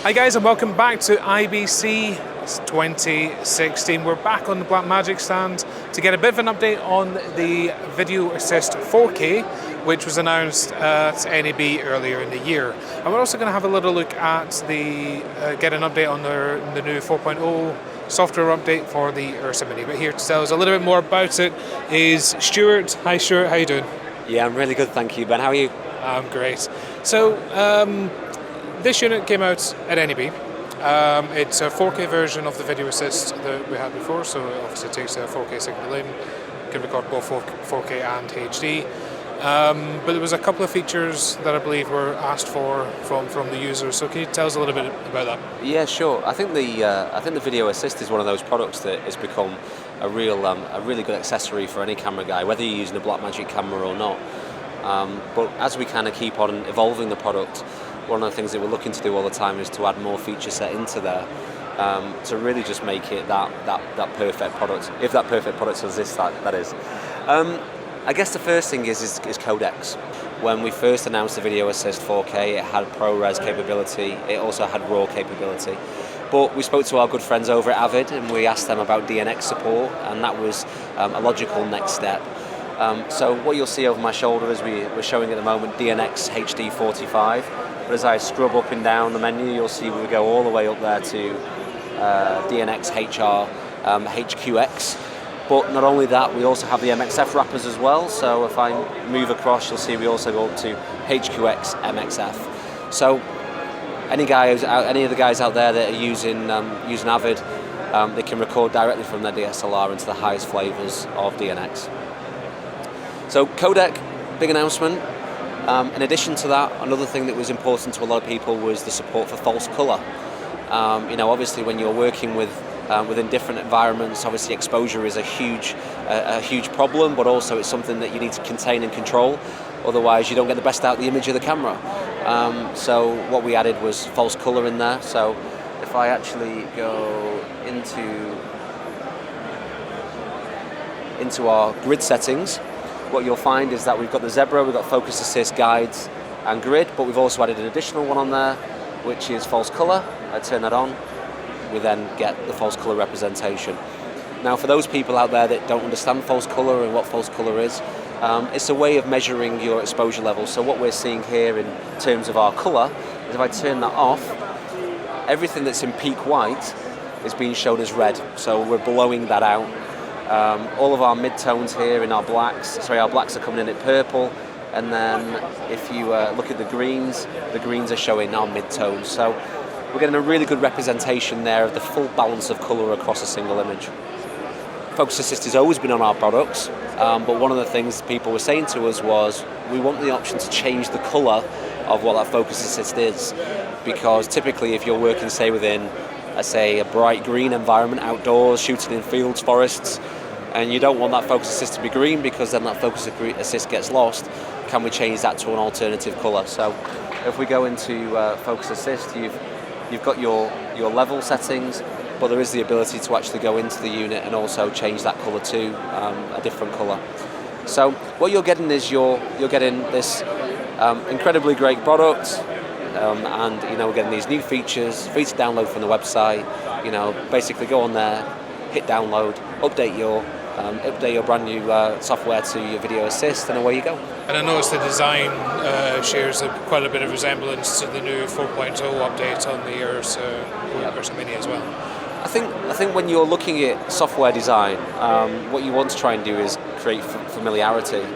Hi guys, and welcome back to IBC 2016. We're back on the Blackmagic stand to get a bit of an update on the Video Assist 4K, which was announced at NAB earlier in the year. And we're also going to have a little look at get an update on the new 4.0 software update for the Ursa Mini. But here to tell us a little bit more about it is Stuart. Hi Stuart, how you doing? Yeah, I'm really good, thank you. Ben, how are you? I'm great. So, this unit came out at NAB. It's a 4K version of the Video Assist that we had before, so it obviously takes a 4K signal in, can record both 4K and HD. But there was a couple of features that I believe were asked for from the users. So can you tell us a little bit about that? Yeah, sure. I think the Video Assist is one of those products that has become a really good accessory for any camera guy, whether you're using a Blackmagic camera or not. But as we kind of keep on evolving the product, one of the things that we're looking to do all the time is to add more feature set into there, to really just make it that perfect product, if that perfect product exists, that is. I guess the first thing is codecs. When we first announced the Video Assist 4K, it had ProRes capability, it also had RAW capability. But we spoke to our good friends over at Avid and we asked them about DNx support, and that was a logical next step. So what you'll see over my shoulder is we're showing at the moment DNxHD 45. But as I scrub up and down the menu, you'll see we go all the way up there to DNxHR, HQX. But not only that, we also have the MXF wrappers as well. So if I move across, you'll see we also go up to HQX MXF. So any of the guys out there that are using Avid, they can record directly from their DSLR into the highest flavors of DNx. So codec, big announcement. In addition to that, another thing that was important to a lot of people was the support for false color. Obviously when you're working within different environments, obviously exposure is a huge problem, but also it's something that you need to contain and control. Otherwise, you don't get the best out of the image of the camera. So what we added was false color in there. So if I actually go into our grid settings, what you'll find is that we've got the zebra, we've got focus assist, guides and grid, but we've also added an additional one on there, which is false color. I turn that on, we then get the false color representation. Now for those people out there that don't understand false color and what false color is, it's a way of measuring your exposure level. So what we're seeing here in terms of our color is if I turn that off, everything that's in peak white is being shown as red. So we're blowing that out. All of our mid-tones here in our blacks are coming in at purple, and then if you look at the greens are showing our mid-tones. So we're getting a really good representation there of the full balance of colour across a single image. Focus Assist has always been on our products, but one of the things people were saying to us was we want the option to change the colour of what that Focus Assist is, because typically if you're working, say, within a bright green environment outdoors, shooting in fields, forests, and you don't want that Focus Assist to be green because then that Focus Assist gets lost, can we change that to an alternative colour? So if we go into Focus Assist, you've got your level settings, but there is the ability to actually go into the unit and also change that colour to a different colour. So what you're getting is you're getting this incredibly great product, and we're getting these new features free to download from the website. Basically go on there, hit download, update your brand new software to your Video Assist, and away you go. And I noticed the design shares quite a bit of resemblance to the new 4.0 update on the Ursa Mini as well. I think when you're looking at software design, what you want to try and do is create familiarity.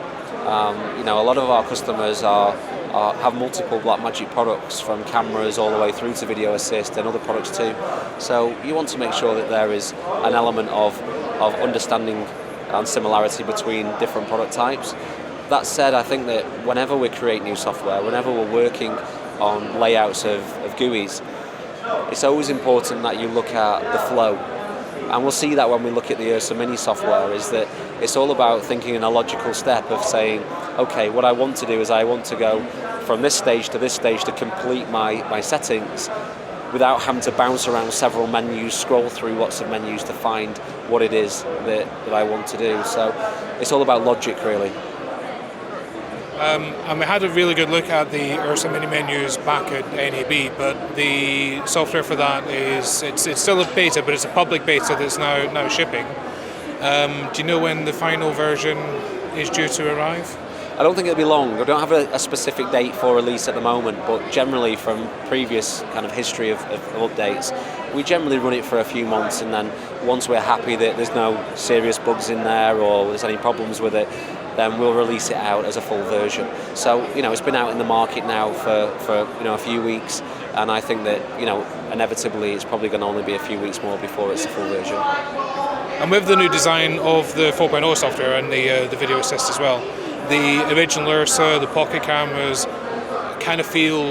A lot of our customers have multiple Blackmagic products, from cameras all the way through to Video Assist and other products too. So you want to make sure that there is an element of understanding and similarity between different product types. That said, I think that whenever we create new software, whenever we're working on layouts of GUIs, it's always important that you look at the flow. And we'll see that when we look at the Ursa Mini software, is that it's all about thinking in a logical step of saying, okay, what I want to do is I want to go from this stage to complete my settings without having to bounce around several menus, scroll through lots of menus to find what it is that I want to do. So it's all about logic, really. And we had a really good look at the Ursa Mini menus back at NAB, but the software for that it's still a beta, but it's a public beta that's now shipping. Do you know when the final version is due to arrive? I don't think it'll be long. I don't have a specific date for release at the moment, but generally from previous kind of history of updates, we generally run it for a few months, and then once we're happy that there's no serious bugs in there or there's any problems with it, then we'll release it out as a full version. So, it's been out in the market now for a few weeks, and I think that, inevitably it's probably going to only be a few weeks more before it's a full version. And with the new design of the 4.0 software and the video assist as well, the original Ursa, the pocket cameras kind of feel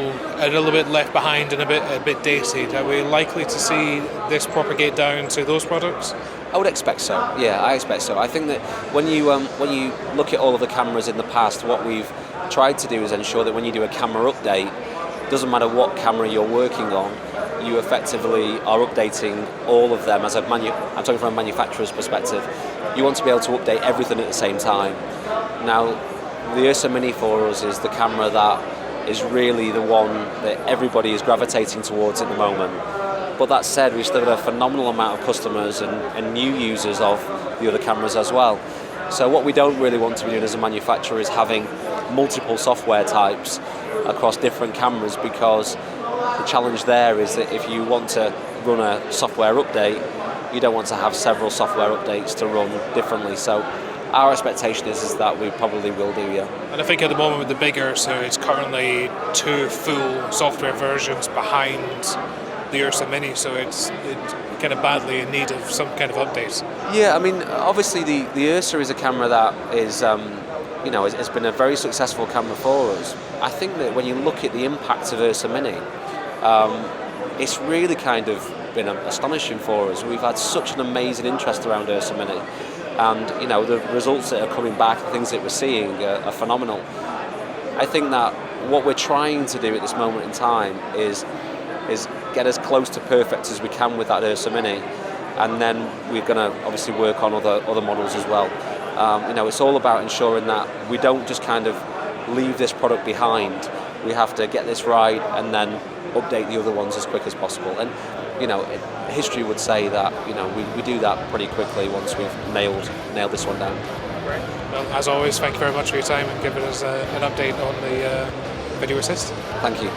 a little bit left behind and a bit dated. Are we likely to see this propagate down to those products? I would expect so. Yeah, I expect so. I think that when you look at all of the cameras in the past, what we've tried to do is ensure that when you do a camera update, doesn't matter what camera you're working on, you effectively are updating all of them. I'm talking from a manufacturer's perspective. You want to be able to update everything at the same time. Now, the Ursa Mini for us is the camera that is really the one that everybody is gravitating towards at the moment. But that said, we've still got a phenomenal amount of customers and new users of the other cameras as well. So what we don't really want to be doing as a manufacturer is having multiple software types across different cameras, because the challenge there is that if you want to run a software update, you don't want to have several software updates to run differently. So our expectation is that we probably will do, yeah. And I think at the moment with the big Ursa, it's currently 2 full software versions behind the Ursa Mini, so it's kind of badly in need of some kind of updates. Yeah, I mean, obviously the Ursa is a camera that is, it's been a very successful camera for us. I think that when you look at the impact of Ursa Mini, it's really kind of been astonishing for us. We've had such an amazing interest around Ursa Mini, and the results that are coming back, the things that we're seeing are phenomenal. I think that what we're trying to do at this moment in time is get as close to perfect as we can with that Ursa Mini, and then we're going to obviously work on other models as well. It's all about ensuring that we don't just kind of leave this product behind. We have to get this right and then update the other ones as quick as possible. And history would say that we do that pretty quickly once we've nailed this one down. Great. Well, as always, thank you very much for your time and giving us an update on the video assist. Thank you.